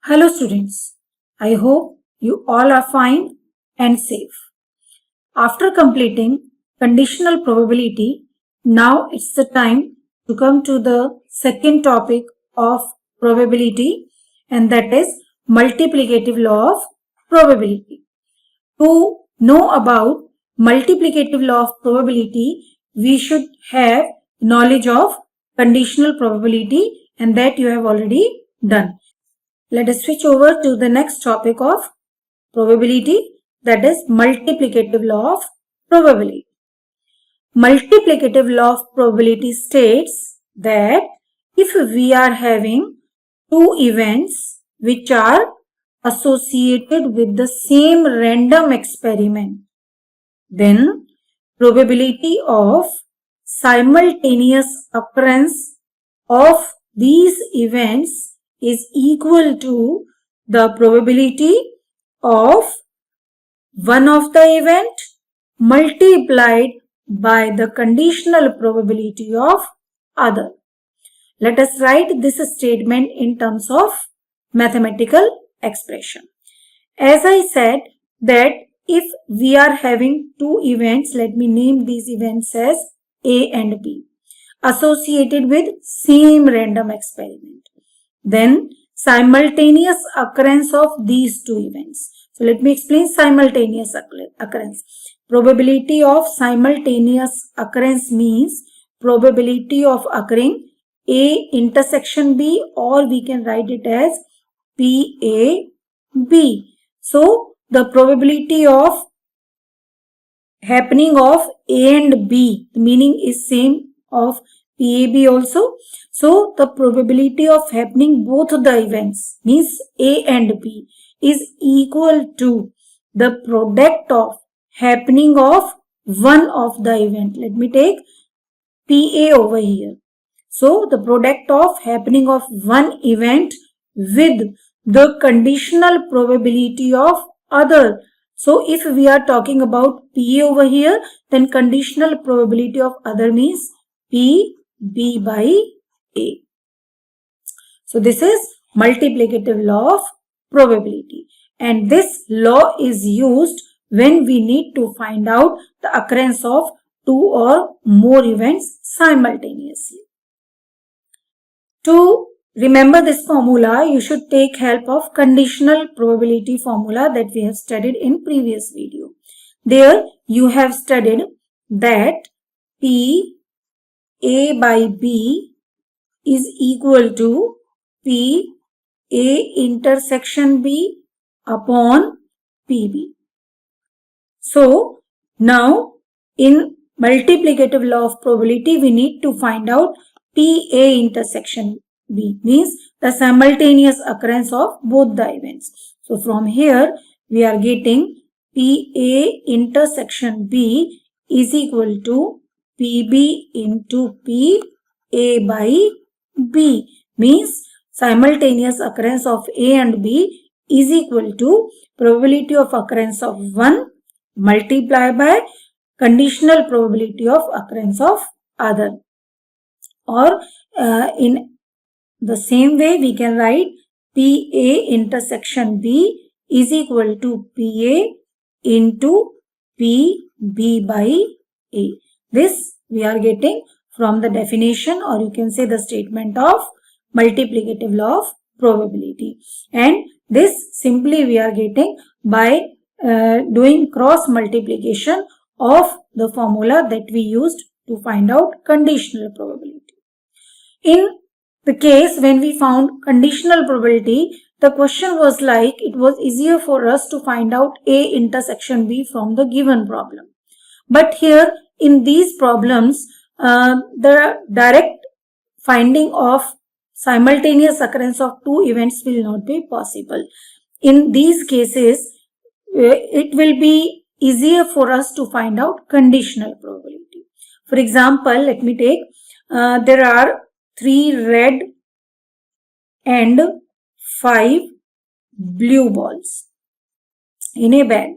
Hello students, I hope you all are fine and safe. After completing conditional probability, now it's the time to come to the second topic of probability, and that is multiplicative law of probability. To know about multiplicative law of probability, we should have knowledge of conditional probability, and that you have already done. Let us switch over to the next topic of probability, that is multiplicative law of probability. Multiplicative law of probability states that if we are having two events which are associated with the same random experiment, then probability of simultaneous occurrence of these events is equal to the probability of one of the event multiplied by the conditional probability of other. Let us write this statement in terms of mathematical expression. As I said that if we are having two events, let me name these events as A and B, associated with same random experiment, then simultaneous occurrence of these two events. So let me explain simultaneous occurrence. Probability of simultaneous occurrence means probability of occurring A intersection B, or we can write it as PAB. So the probability of happening of A and B, the meaning is same of PAB also. So the probability of happening both the events means A and B is equal to the product of happening of one of the event. Let me take PA over here. So the product of happening of one event with the conditional probability of other. So if we are talking about PA over here, then conditional probability of other means PB by A. So this is multiplicative law of probability, and this law is used when we need to find out the occurrence of two or more events simultaneously. To remember this formula, you should take help of conditional probability formula that we have studied in previous video. There you have studied that P A by B is equal to P A intersection B upon PB. So now in multiplicative law of probability, we need to find out PA intersection B, means the simultaneous occurrence of both the events. So from here we are getting PA intersection B is equal to PB into PA by B, means simultaneous occurrence of A and B is equal to probability of occurrence of one multiplied by conditional probability of occurrence of other. Or in the same way we can write PA intersection B is equal to PA into PB by A. This we are getting from the definition, or you can say the statement of multiplicative law of probability, and this simply we are getting by doing cross multiplication of the formula that we used to find out conditional probability. In the case when we found conditional probability, the question was like, it was easier for us to find out A intersection B from the given problem. But here in these problems, the direct finding of simultaneous occurrence of two events will not be possible. In these cases, it will be easier for us to find out conditional probability. For example, let me take, there are 3 red and 5 blue balls in a bag.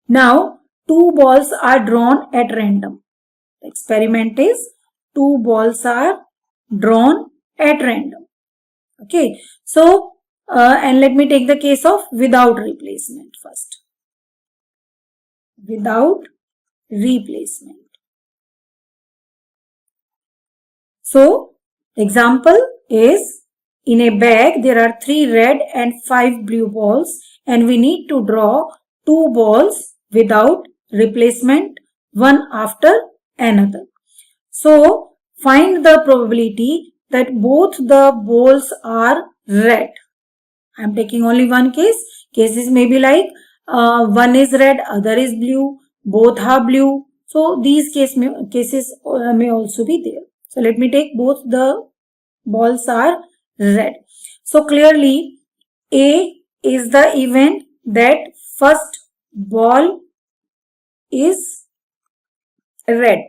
Now, 2 balls are drawn at random. The experiment is 2 balls are drawn at random. Okay, so And let me take the case of without replacement first. Without replacement. So, example is, in a bag there are 3 red and 5 blue balls, and we need to draw 2 balls without replacement, one after another. So, find the probability that both the balls are red. I am taking only one case. Cases may be like one is red, other is blue, both are blue. So, these cases may also be there. So, let me take both the balls are red. So, clearly A is the event that first ball is red.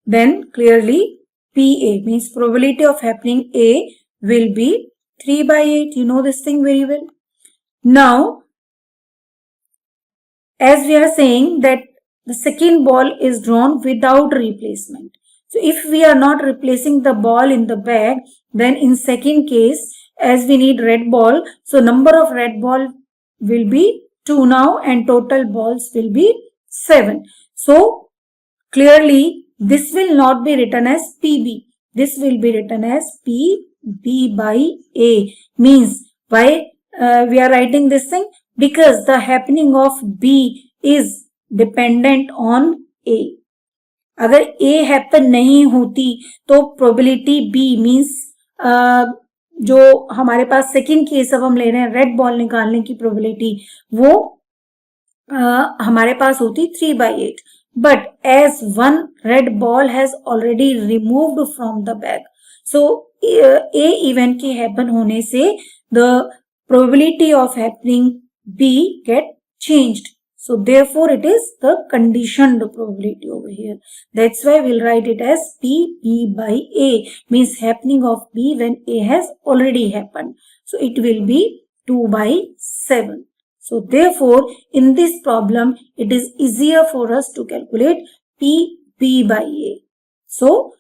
Then clearly PA means probability of happening A will be 3 by 8. You know this thing very well. Now, as we are saying that the second ball is drawn without replacement. So, if we are not replacing the ball in the bag, then in second case, as we need red ball, so number of red ball will be 2 now and total balls will be 7. So, clearly this will not be written as PB. This will be written as PB by A. Means why we are writing this thing? Because the happening of B is dependent on A. अगर A happen नहीं होती तो probability B means जो हमारे पास second case अब हम ले रहे हैं रेड बॉल निकालने की प्रोबेबिलिटी वो हमारे पास होती 3 by 8. But as one red ball has already removed from the bag, so A event के happen होने से the probability of happening B get changed. So therefore it is the conditioned probability over here. That's why we'll write it as PB by A, means happening of B when A has already happened. So it will be 2 by 7. So therefore in this problem it is easier for us to calculate PB by A. So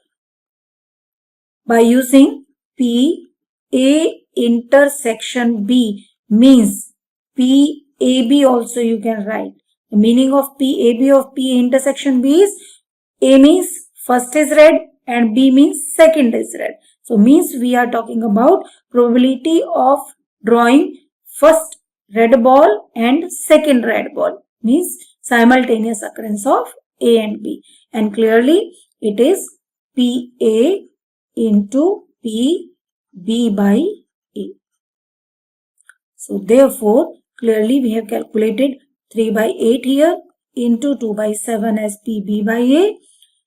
by using P A intersection B means PAB also you can write. The meaning of PAB of P intersection B is A means first is red and B means second is red. So means we are talking about probability of drawing first red ball and second red ball, means simultaneous occurrence of A and B, and clearly it is PA into PB by A. So therefore clearly we have calculated 3 by 8 here into 2 by 7 as PB by A.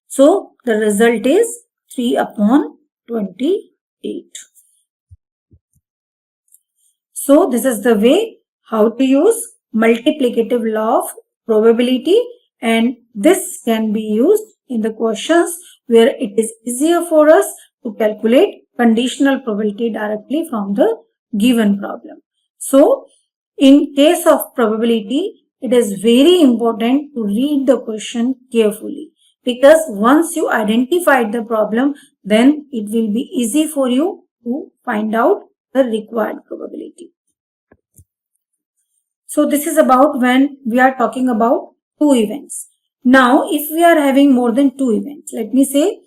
So the result is 3 upon 28. So this is the way how to use multiplicative law of probability, and this can be used in the questions where it is easier for us to calculate conditional probability directly from the given problem. So in case of probability, it is very important to read the question carefully, because once you identified the problem, then it will be easy for you to find out the required probability. So this is about when we are talking about two events. Now if we are having more than two events, let me say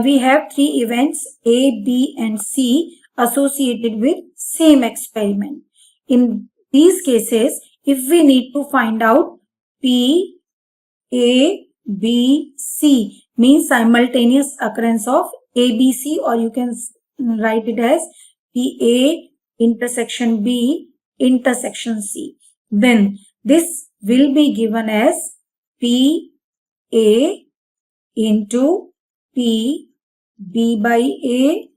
we have three events A, B and C associated with same experiment. In these cases, if we need to find out P, A, B, C means simultaneous occurrence of A, B, C, or you can write it as P, A intersection B intersection C. Then this will be given as P, A into P, B by A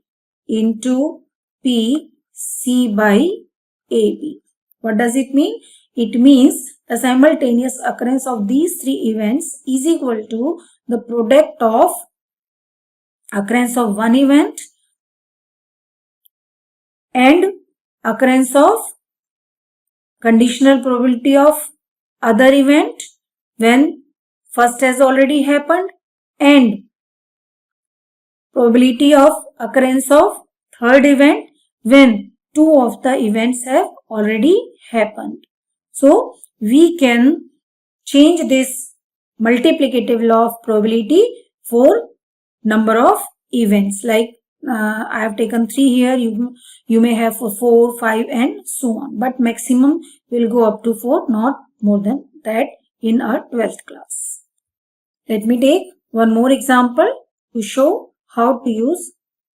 into P, C by AB. What does it mean? It means the simultaneous occurrence of these three events is equal to the product of occurrence of one event and occurrence of conditional probability of other event when first has already happened and probability of occurrence of third event when two of the events have already happened. So we can change this multiplicative law of probability for number of events. Like I have taken 3 here, you may have for 4, 5 and so on. But maximum will go up to 4, not more than that in our 12th class. Let me take one more example to show how to use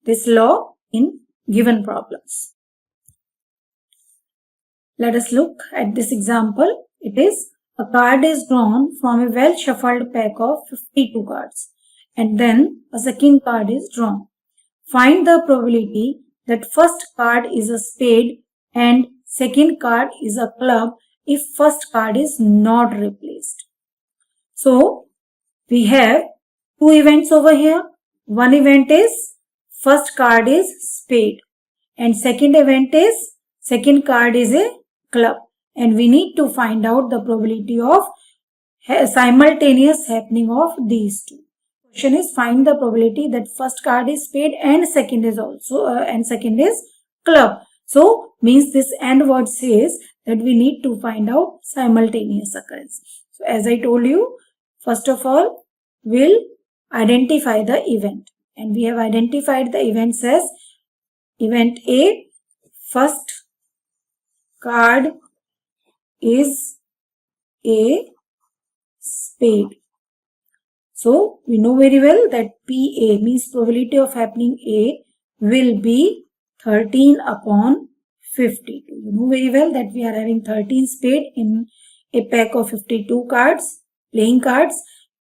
this law in given problems. Let us look at this example. It is a card is drawn from a well shuffled pack of 52 cards and then a second card is drawn. Find the probability that first card is a spade and second card is a club if first card is not replaced. So we have two events over here. One event is first card is spade and second event is second card is a club, and we need to find out the probability of simultaneous happening of these two. Question is find the probability that first card is spade and second is also second is club. So means this AND word says that we need to find out simultaneous occurrence. So as I told you, first of all we'll identify the event, and we have identified the events as event A, first card is a spade. So we know very well that PA means probability of happening A will be 13 upon 52. You know very well that we are having 13 spade in a pack of 52 cards, playing cards.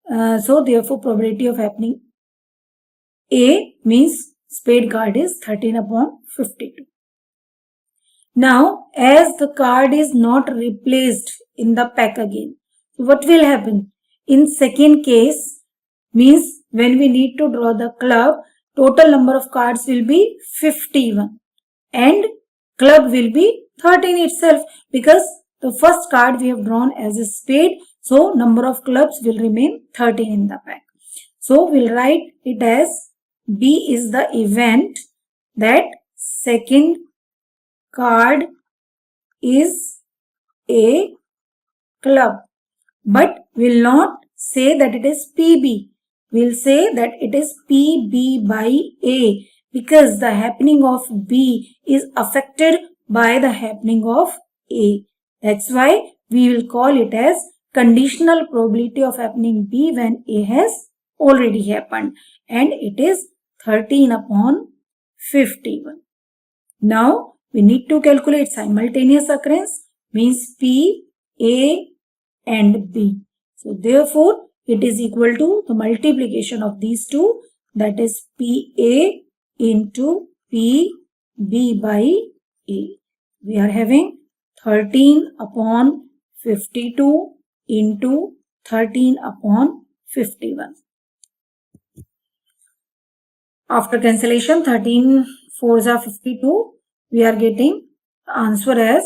So therefore probability of happening A means spade card is 13 upon 52. Now, as the card is not replaced in the pack again, what will happen? In second case, means when we need to draw the club, total number of cards will be 51 and club will be 13 itself, because the first card we have drawn as a spade, so number of clubs will remain 13 in the pack. So we'll write it as B is the event that second card is a club, but will not say that it is PB. We'll say that it is PB by A, because the happening of B is affected by the happening of A. That's why we will call it as conditional probability of happening B when A has already happened, and it is 13 upon 51. Now we need to calculate simultaneous occurrence, means P, A and B. So therefore it is equal to the multiplication of these two, that is PA into PB by A. We are having 13 upon 52 into 13 upon 51. After cancellation, 13 4s are 52. We are getting the answer as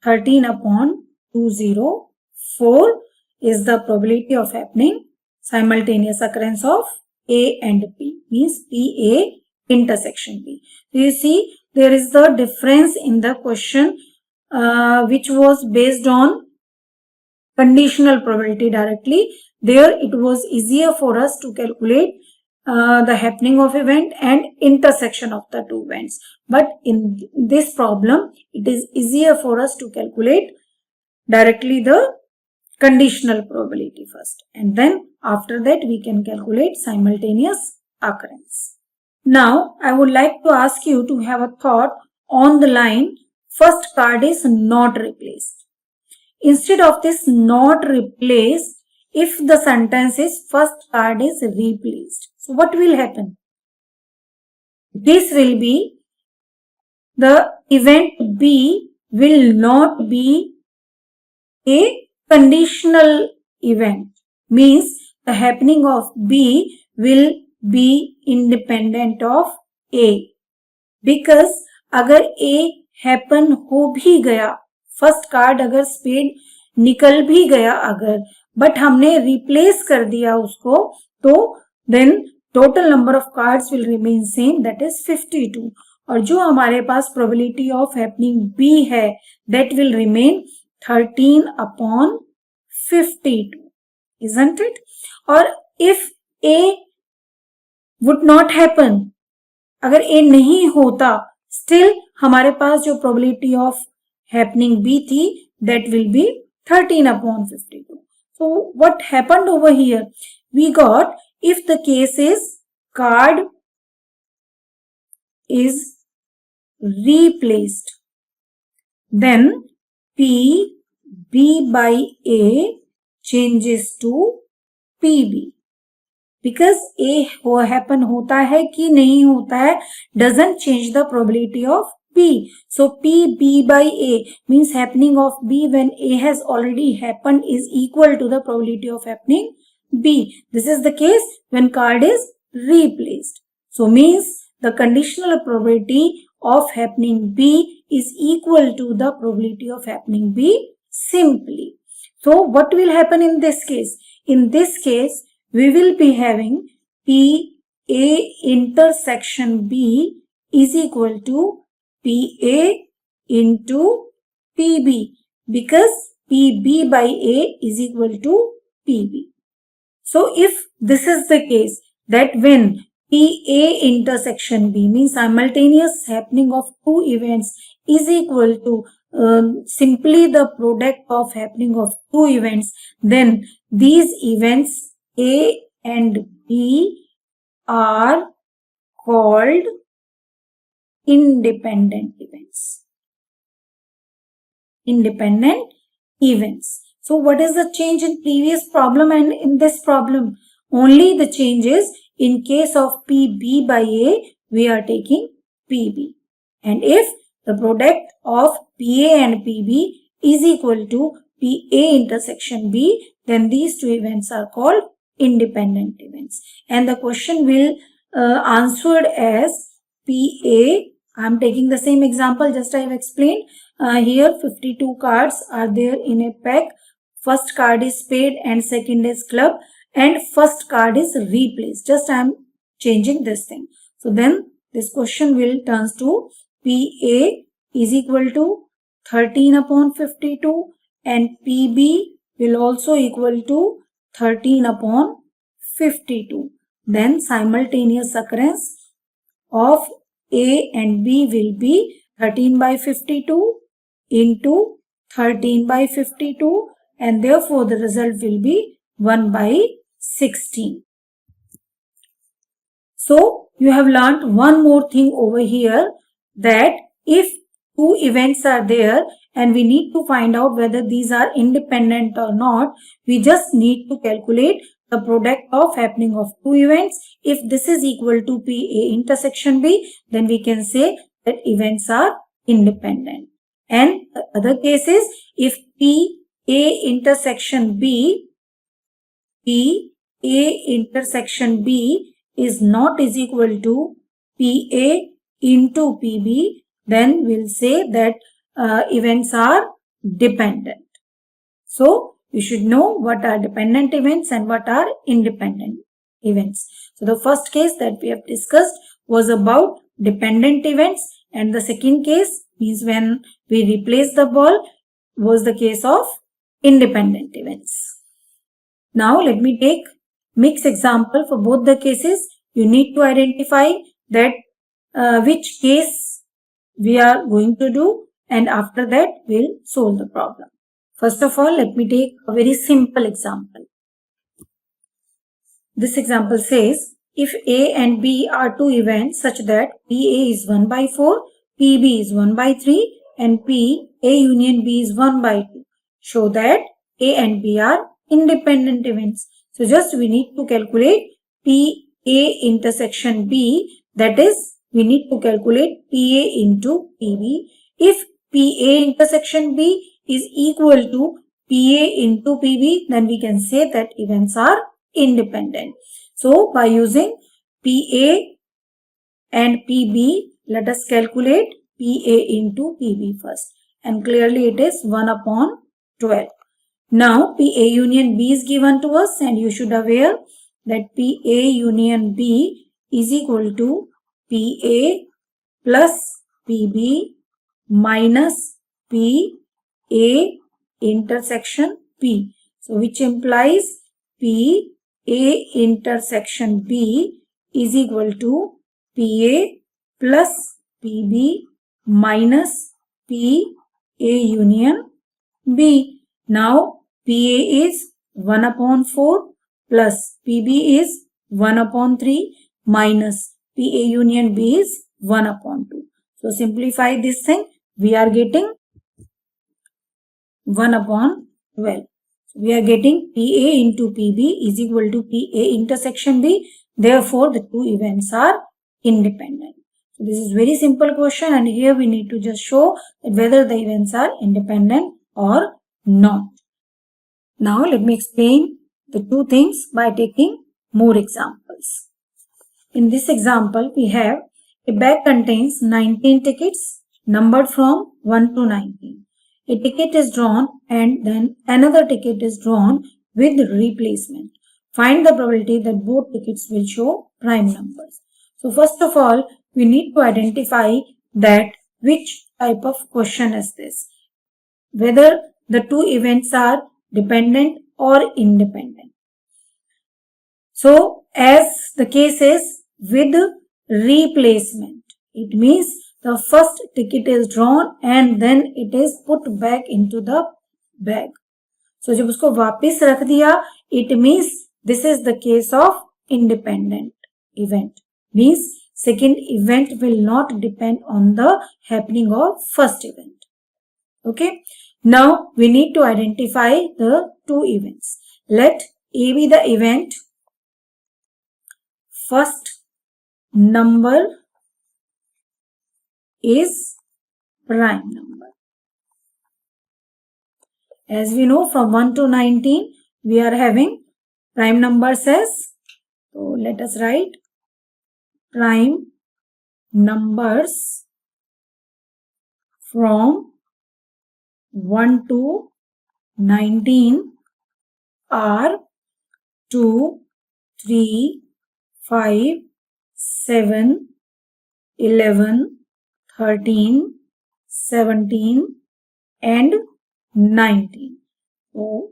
13 upon 204 is the probability of happening simultaneous occurrence of A and B, means PA intersection B. So you see there is the difference in the question which was based on conditional probability directly. There it was easier for us to calculate the happening of event and intersection of the two events. But in this problem, it is easier for us to calculate directly the conditional probability first, and then after that we can calculate simultaneous occurrence. Now I would like to ask you to have a thought on the line first card is not replaced. Instead of this not replaced, if the sentence is first card is replaced, so what will happen? This will be the event B will not be a conditional event, means the happening of B will be independent of A, because अगर A happen हो भी गया, first card अगर spade निकल भी गया अगर, but हमने रिप्लेस कर दिया उसको, तो then total number of cards will remain same, that is 52. और जो हमारे पास probability of happening B है that will remain 13/52, isn't it? और if A would not happen, अगर A नहीं होता, still हमारे पास जो probability of happening B थी that will be 13/52. So what happened over here? We got if the case is card is replaced, then P B by A changes to PB. Because A वो happen होता है कि नहीं होता है doesn't change the probability of B. So P B by A means happening of B when A has already happened is equal to the probability of happening B. This is the case when card is replaced. So means the conditional probability of happening B is equal to the probability of happening B simply. So what will happen in this case? In this case, we will be having P A intersection B is equal to P A into P B because P B by A is equal to P B. So if this is the case that when P A intersection B means simultaneous happening of two events is equal to simply the product of happening of two events, then these events A and B are called independent events. Independent events. So what is the change in previous problem and in this problem? Only the change is in case of PB by A, we are taking PB. And if the product of PA and PB is equal to PA intersection B, then these two events are called independent events. And the question will answered as PA. I am taking the same example just I have explained. Here 52 cards are there in a pack. First card is spade and second is club and first card is replaced. Just I am changing this thing. So then this question will turns to PA is equal to 13/52 and PB will also equal to 13/52. Then simultaneous occurrence of A and B will be 13/52 into 13/52 and therefore the result will be 1/16. So you have learnt one more thing over here that if two events are there and we need to find out whether these are independent or not, we just need to calculate the product of happening of two events. If this is equal to PA intersection B, then we can say that events are independent. And the other case is if PA intersection B is not is equal to PA into PB, then we'll say that events are dependent. So you should know what are dependent events and what are independent events. So the first case that we have discussed was about dependent events and the second case means when we replace the ball was the case of independent events. Now let me take mixed example for both the cases. You need to identify that which case we are going to do and after that we'll solve the problem. First of all, let me take a very simple example. This example says, if A and B are two events such that PA is 1/4, PB is 1/3 and PA union B is 1/2, show that A and B are independent events. So just we need to calculate PA intersection B, that is we need to calculate PA into PB. If PA intersection B is equal to PA into PB, then we can say that events are independent. So by using PA and PB, let us calculate PA into PB first. And clearly it is 1/12. Now PA union B is given to us and you should aware that PA union B is equal to PA plus PB minus PA intersection P. So which implies PA intersection B is equal to PA plus PB minus PA union B. Now PA is 1 upon 4 plus PB is 1 upon 3 minus PA union B is 1 upon 2. So simplify this thing. We are getting 1 upon 12. So we are getting PA into PB is equal to PA intersection B. Therefore, the two events are independent. So this is very simple question, and here we need to just show that whether the events are independent or not. Now let me explain the two things by taking more examples. In this example, we have a bag contains 19 tickets numbered from 1 to 19. A ticket is drawn and then another ticket is drawn with replacement. Find the probability that both tickets will show prime numbers. So first of all, we need to identify that which type of question is this. Whether the two events are dependent or independent. So as the case is with replacement, it means the first ticket is drawn and then it is put back into the bag. So जब उसको वापस रख दिया, it means this is the case of independent event. Means second event will not depend on the happening of first event. Okay. Now we need to identify the two events. Let A be the event. First number is prime number. As we know, from 1 to 19, we are having prime numbers as, so let us write prime numbers from 1 to 19 are 2, 3, 5, 7, 11, 13, 17 and 19. So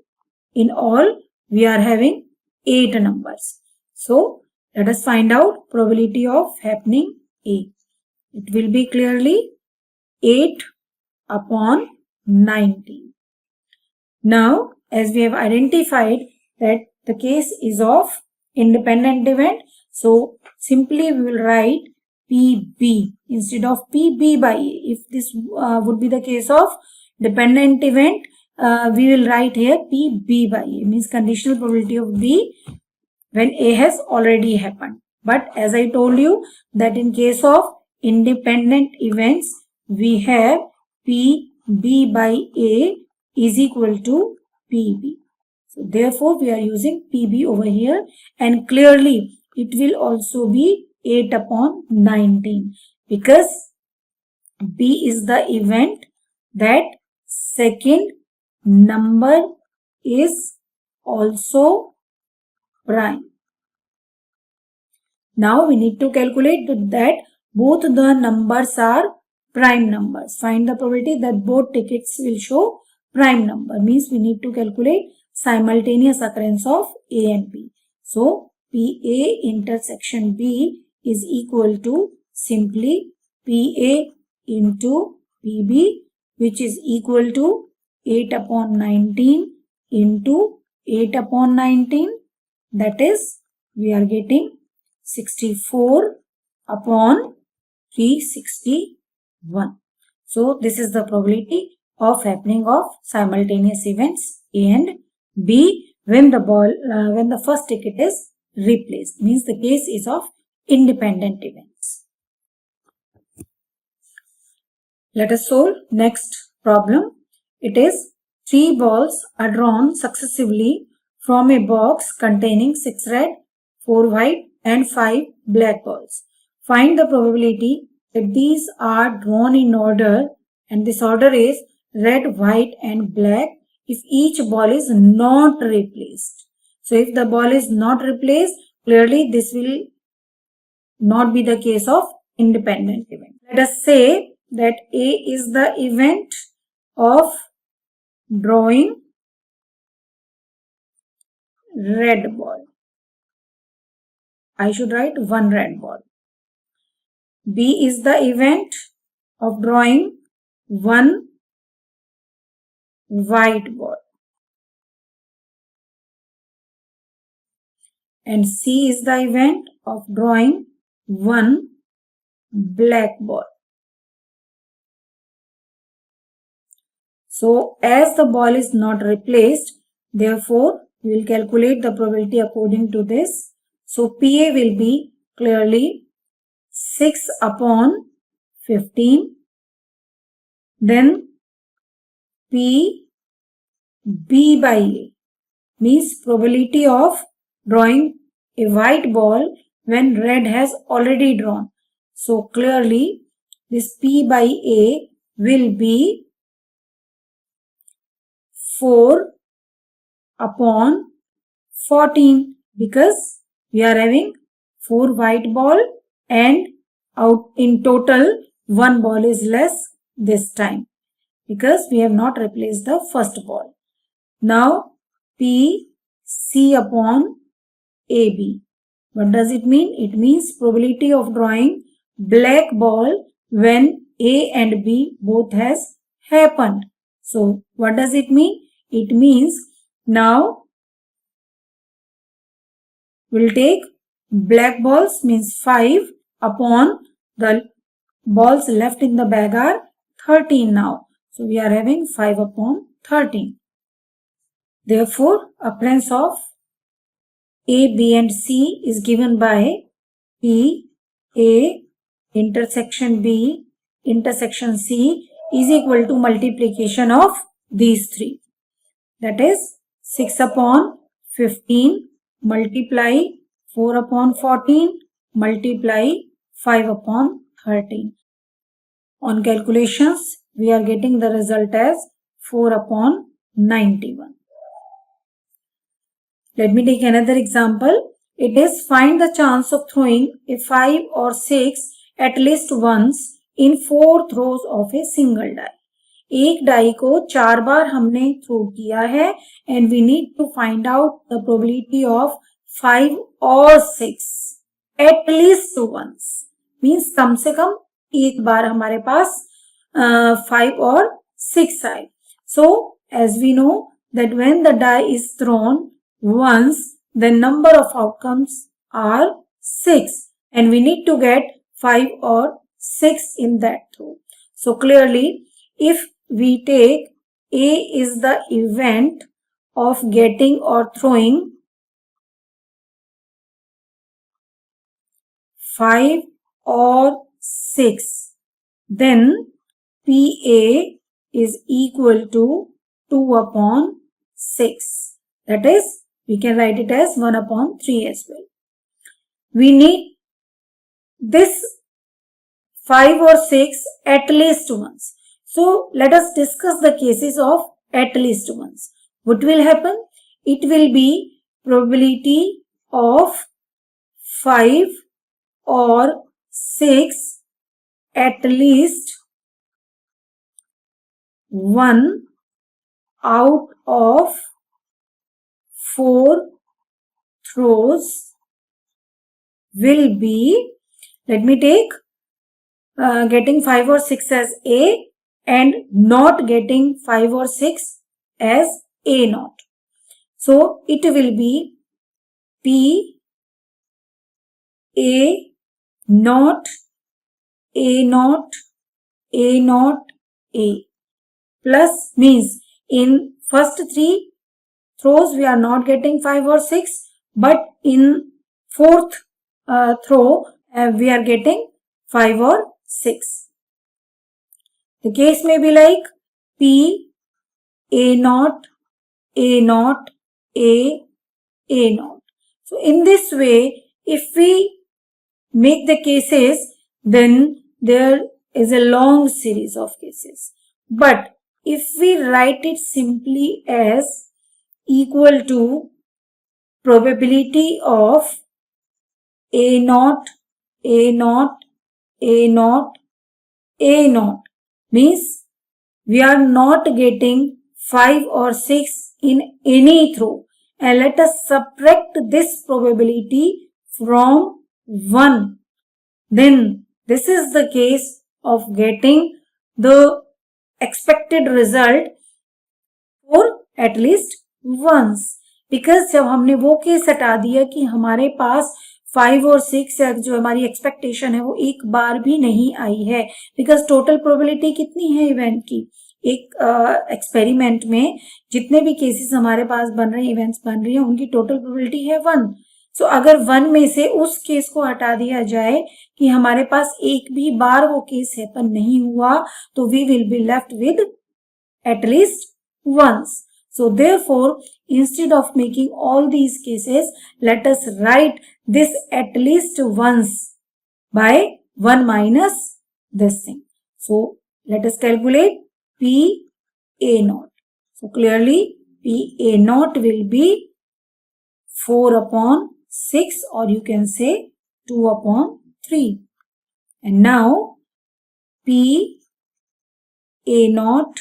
in all we are having 8 numbers. So let us find out probability of happening A. It will be clearly 8 upon 19. Now as we have identified that the case is of independent event, so simply we will write PB instead of PB by A. If this would be the case of dependent event, we will write here PB by A, means conditional probability of B when A has already happened. But as I told you that in case of independent events, we have PB by A is equal to PB. So therefore we are using PB over here, and clearly it will also be 8 upon 19 because B is the event that second number is also prime. Now we need to calculate that both the numbers are prime numbers. Find the probability that both tickets will show prime number, means we need to calculate simultaneous occurrence of A and B. So PA intersection B is equal to simply PA into PB, which is equal to 8 upon 19 into 8 upon 19. That is, we are getting 64 upon 361. So this is the probability of happening of simultaneous events A and B when the first ticket is replaced, means the case is of independent events. Let us solve next problem. It is 3 balls are drawn successively from a box containing 6 red, 4 white and 5 black balls. Find the probability that these are drawn in order, and this order is red, white and black if each ball is not replaced. So if the ball is not replaced, clearly this will not be the case of independent event. Let us say that A is the event of drawing red ball. I should write one red ball. B is the event of drawing one white ball. And C is the event of drawing one black ball. So, as the ball is not replaced, therefore, we will calculate the probability according to this. So, PA will be clearly 6 upon 15. Then, P B by A means probability of drawing a white ball when red has already drawn. So, clearly, this P by A will be 4 upon 14 because we are having 4 white ball and out in total 1 ball is less this time because we have not replaced the first ball. Now P C upon AB. What does it mean? It means probability of drawing black ball when A and B both has happened. So what does it mean? It means now we'll take black balls means 5 upon the balls left in the bag are 13 now. So we are having 5 upon 13. Therefore, occurrence of A, B and C is given by P, A, intersection B, intersection C is equal to multiplication of these three. That is 6 upon 15 multiply 4 upon 14 multiply 5 upon 13. On calculations, we are getting the result as 4 upon 91. Let me take another example. It is find the chance of throwing a 5 or 6 at least once in 4 throws of a single die. एक die को 4 बार हमने throw किया है and we need to find out the probability of 5 or 6 at least once. Means कम से कम एक बार हमारे पास 5 or 6 आए. So as we know that when the die is thrown once, the number of outcomes are 6 and we need to get 5 or 6 in that throw. So clearly, if we take A is the event of getting or throwing 5 or 6, then PA is equal to 2 upon 6. That is, we can write it as 1 upon 3 as well. We need this 5 or 6 at least once. So, let us discuss the cases of at least once. What will happen? It will be probability of 5 or 6 at least 1 out of 4 throws will be, let me take getting 5 or 6 as A and not getting 5 or 6 as A not. So, it will be P A not A not A not A plus means in first 3 throws we are not getting 5 or 6 but in fourth throw we are getting 5 or 6. The case may be like P A not A not A not. So in this way, if we make the cases, then there is a long series of cases. But if we write it simply as equal to probability of A not A naught, A naught. Means we are not getting 5 or 6 in any throw. And let us subtract this probability from 1. Then this is the case of getting the expected result for at least once. Because जब हमने वो case हटा दिया कि हमारे पास 5 और 6 जो हमारी एक्सपेक्टेशन है वो एक बार भी नहीं आई है, बिकॉज टोटल प्रोबेबिलिटी कितनी है इवेंट की, एक एक्सपेरिमेंट में जितने भी केसेस हमारे पास बन रहे हैं, इवेंट्स बन रही हैं, उनकी टोटल प्रोबेबिलिटी है 1. सो अगर 1 में से उस केस को हटा दिया जाए कि हमारे पास एक भी बार वो केस हैपन नहीं हुआ, तो we will be left with at least once. So therefore, instead of making all these cases, let us write this at least once by 1 minus this thing. So let us calculate P A naught. So clearly P A naught will be 4 upon 6, or you can say 2 upon 3. And now P A naught,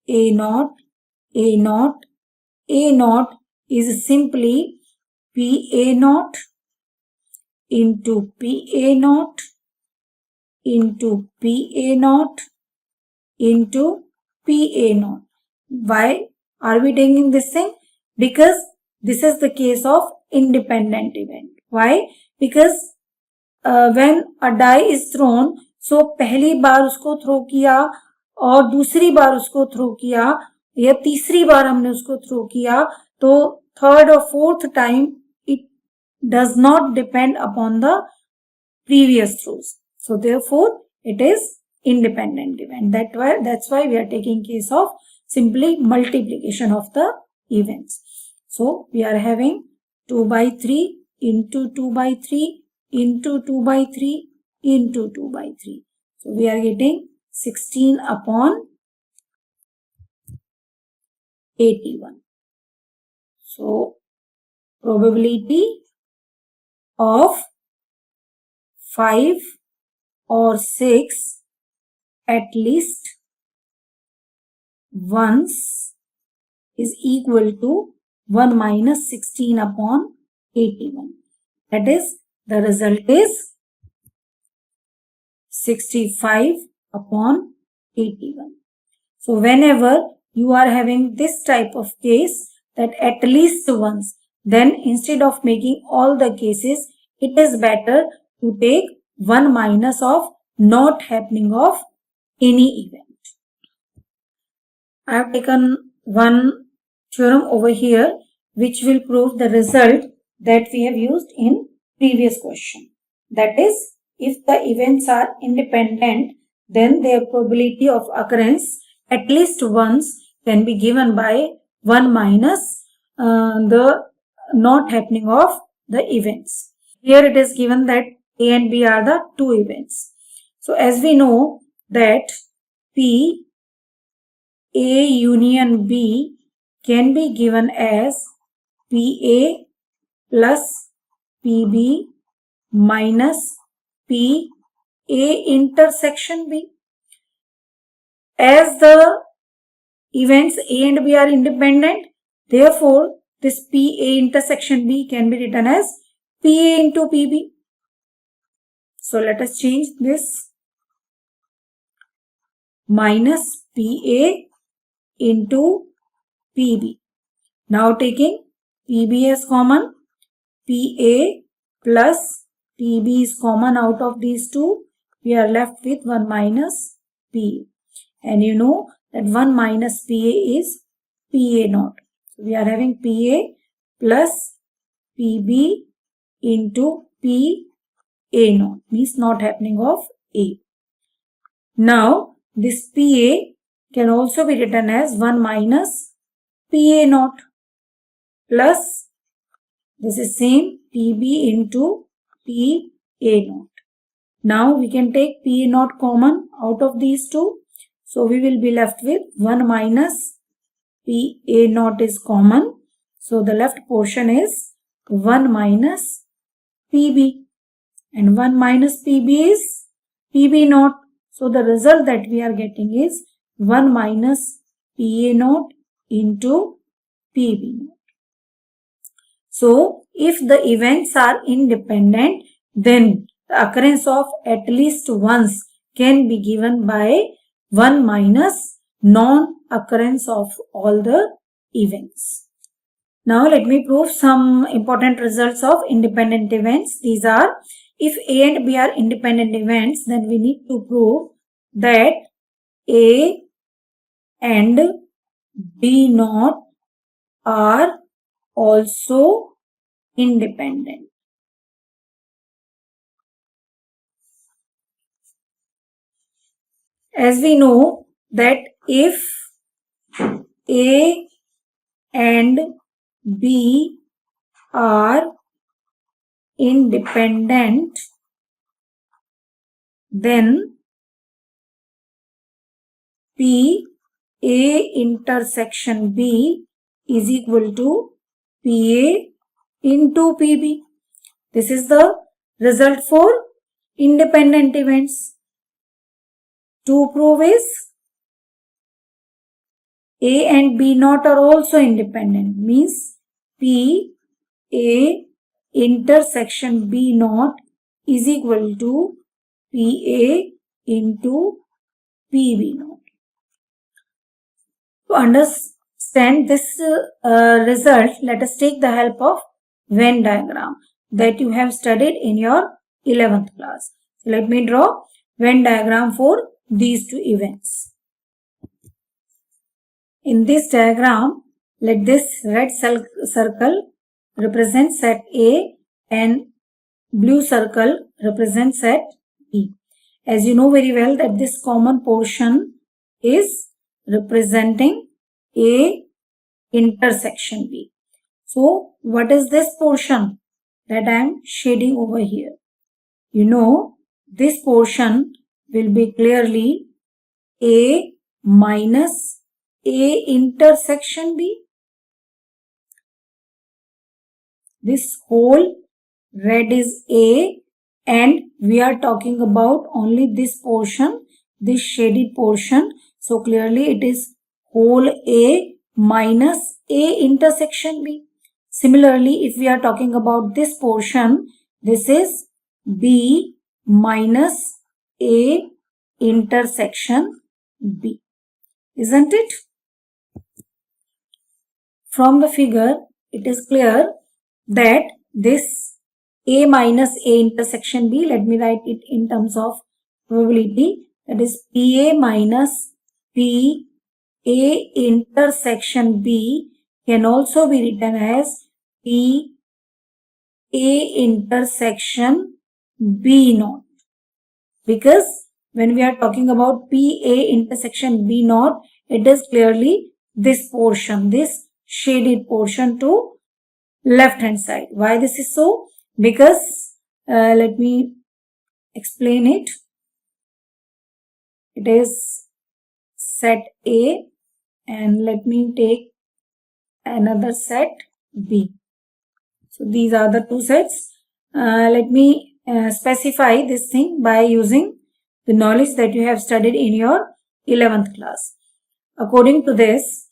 A naught, A naught, A naught is simply PA naught into PA naught into PA naught into PA naught. Why are we taking this thing? Because this is the case of independent event. Why? Because when a die is thrown, so पहली बार उसको throw किया और दूसरी बार उसको throw किया या तीसरी बार हमने उसको थ्रो किया, तो थर्ड और fourth time it does not depend upon the previous throws. So therefore it is independent event. That's why we are taking case of simply multiplication of the events. So we are having 2 by 3 into 2 by 3 into 2 by 3 into 2 by 3. So we are getting 16 upon 81. So probability of 5 or 6 at least once is equal to 1 minus 16 upon 81. That is, the result is 65 upon 81. So whenever you are having this type of case that at least once, then instead of making all the cases, it is better to take 1 minus of not happening of any event. I have taken one theorem over here which will prove the result that we have used in previous question. That is, if the events are independent, then their probability of occurrence at least once can be given by 1 minus the not happening of the events. Here it is given that A and B are the two events. So as we know that P A union B can be given as PA plus PB minus PA intersection B. As the events A and B are independent, therefore this PA intersection B can be written as PA into PB. So let us change this. Minus PA into PB. Now taking PB as common, PA plus PB is common out of these two. We are left with 1 minus PA. And you know that 1 minus PA is PA naught. So we are having PA plus PB into PA naught, means not happening of A. Now this PA can also be written as 1 minus PA naught plus this is same PB into PA naught. Now we can take PA naught common out of these two. So we will be left with 1 minus PA naught is common. So the left portion is 1 minus PB. And 1 minus PB is PB naught. So the result that we are getting is 1 minus PA naught into PB naught. So if the events are independent, then the occurrence of at least once can be given by 1 minus non-occurrence of all the events. Now let me prove some important results of independent events. These are, if A and B are independent events, then we need to prove that A and B naught are also independent. As we know that if A and B are independent, then P A intersection B is equal to PA into PB. This is the result for independent events. To prove is A and B naught are also independent, means P A intersection B naught is equal to PA into PB naught. To understand this result, let us take the help of Venn diagram that you have studied in your 11th class. So let me draw Venn diagram for these two events. In this diagram, let this red circle represent set A and blue circle represent set B. As you know very well that this common portion is representing A intersection B. So what is this portion that I am shading over here? You know this portion will be clearly A minus A intersection B. This whole red is A and we are talking about only this portion, this shaded portion. So clearly it is whole A minus A intersection B. Similarly, if we are talking about this portion, this is B minus A intersection B. Isn't it? From the figure, it is clear that this A minus A intersection B, let me write it in terms of probability, that is PA minus PA intersection B can also be written as PA intersection B naught. Because when we are talking about PA intersection B naught, it is clearly this portion, this shaded portion to left hand side. Why this is so? Because let me explain it. It is set A and let me take another set B. So these are the two sets. Let me specify this thing by using the knowledge that you have studied in your 11th class. According to this,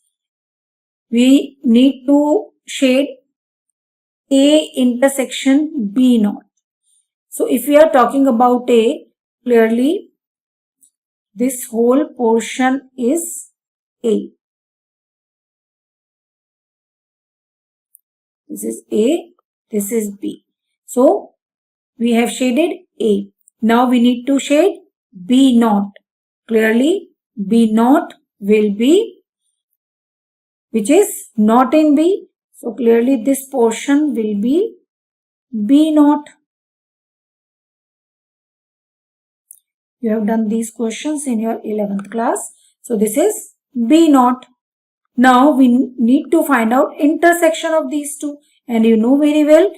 we need to shade A intersection B naught. So if we are talking about A, clearly this whole portion is A. This is A, this is B. So we have shaded A. Now we need to shade B naught. Clearly B naught will be, which is not in B. So clearly this portion will be B naught. You have done these questions in your 11th class. So this is B naught. Now we need to find out intersection of these two. And you know very well,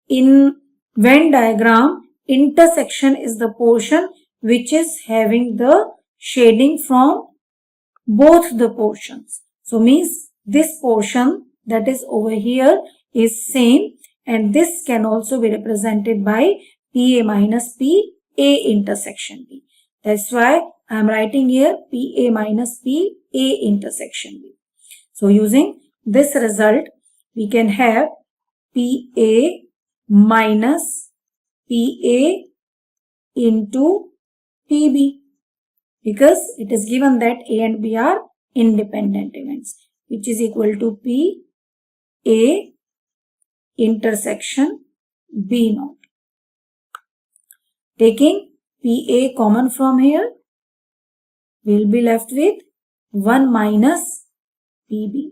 in Venn diagram, intersection is the portion which is having the shading from both the portions. So means this portion that is over here is same, and this can also be represented by PA minus PA intersection B. That's why I am writing here PA minus P, A intersection B. So using this result, we can have PA minus PA into PB, because it is given that A and B are independent events, which is equal to PA intersection B naught. Taking PA common from here, we will be left with 1 minus PB,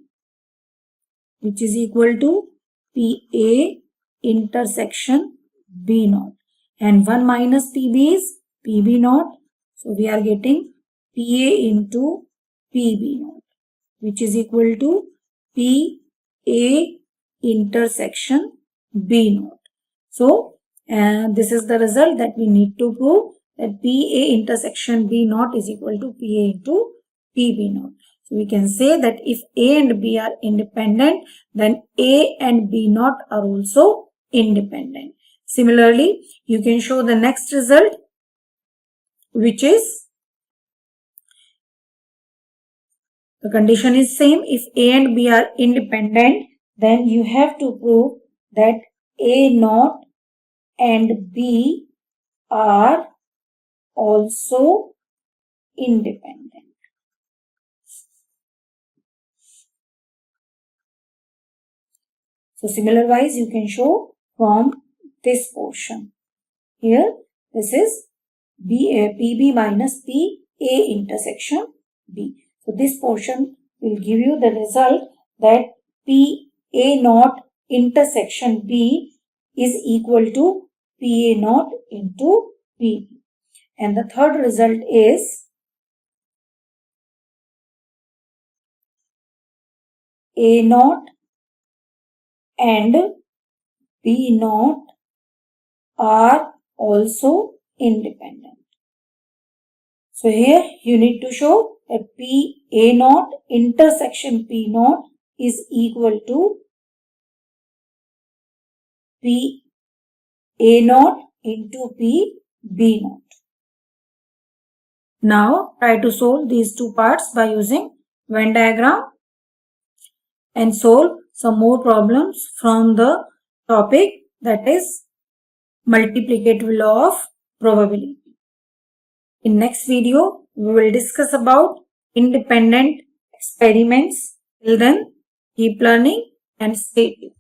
which is equal to PA intersection B naught. And 1 minus PB is PB naught. So we are getting PA into PB naught, which is equal to PA intersection B naught. So this is the result that we need to prove, that PA intersection B naught is equal to PA into PB naught. So we can say that if A and B are independent, then A and B naught are also independent. Similarly, you can show the next result, which is the condition is same. If A and B are independent, then you have to prove that A naught and B are also independent. So similar wise, you can show from this portion. Here, this is PB minus PA intersection B. So this portion will give you the result that PA naught intersection B is equal to PA naught into PB. And the third result is A naught and B naught are also independent. So here you need to show that PA naught intersection P naught is equal to PA naught into PB naught. Now try to solve these two parts by using Venn diagram and solve some more problems from the topic, that is multiplicative law of probability. In next video, we will discuss about independent experiments. Till then, keep learning and stay tuned.